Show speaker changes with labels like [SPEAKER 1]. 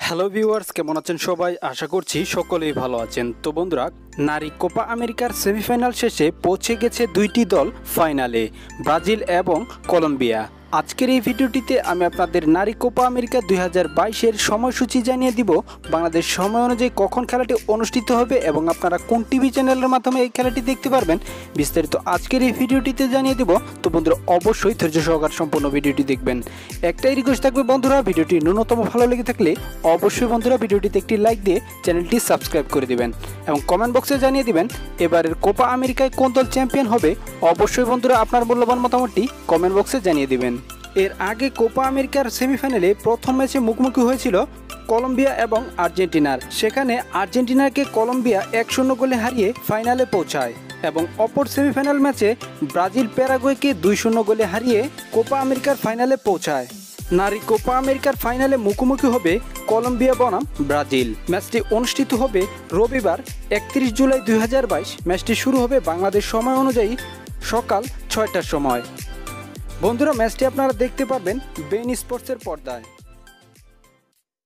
[SPEAKER 1] Hello viewers, কেমন আছেন সবাই? আশা করছি সকলেই ভালো আছেন। তো বন্ধুরা, নারী কোপা আমেরিকার সেমিফাইনাল শেষে পৌঁছে গেছে দুইটি দল ফাইনালে, ব্রাজিল এবং কলম্বিয়া। আজকের এই ভিডিওটিতে আমি আপনাদের নারী কোপা আমেরিকা 2022-এর সময়সূচি জানিয়ে দিব, বাংলাদেশ সময় অনুযায়ী কখন খেলাটি অনুষ্ঠিত হবে এবং আপনারা কোন টিভি চ্যানেলের মাধ্যমে এই খেলাটি দেখতে পারবেন, বিস্তারিত আজকের এই ভিডিওটিতে জানিয়ে দিব। তো বন্ধুরা, অবশ্যই ধৈর্য সহকারে সম্পূর্ণ ভিডিওটি দেখবেন। একটাই রিকোয়েস্ট থাকবে বন্ধুরা, ভিডিওটি ন্যূনতম ভালো লেগে থাকলে অবশ্যই বন্ধুরা ভিডিওটিতে একটি লাইক দিয়ে চ্যানেলটি সাবস্ক্রাইব করে দিবেন এবং কমেন্ট বক্সে জানিয়ে দিবেন এবারের কোপা আমেরিকায় কোন দল চ্যাম্পিয়ন হবে। অবশ্যই বন্ধুরা আপনার মূল্যবান মতামতটি কমেন্ট বক্সে জানিয়ে দিবেন। এর আগে কোপা আমেরিকার সেমিফাইনালে প্রথম ম্যাচে মুখোমুখি হয়েছিল কলম্বিয়া এবং আর্জেন্টিনার। সেখানে আর্জেন্টিনাকে কলম্বিয়া 1-0 গোলে হারিয়ে ফাইনালে পৌঁছায় এবং অপর সেমিফাইনাল ম্যাচে ব্রাজিল প্যারাগুয়েকে 2-0 গোলে হারিয়ে কোপা আমেরিকার ফাইনালে পৌঁছায়। নারী কোপা আমেরিকার ফাইনালে মুখোমুখি হবে কলম্বিয়া বনাম ব্রাজিল। ম্যাচটি অনুষ্ঠিত হবে রবিবার 31 জুলাই 2022। ম্যাচটি শুরু হবে বাংলাদেশ সময় অনুযায়ী সকাল 6টার সময়। বন্ধুরা, ম্যাচটি আপনারা দেখতে পারবেন বেইন স্পোর্টসের পর্দায়।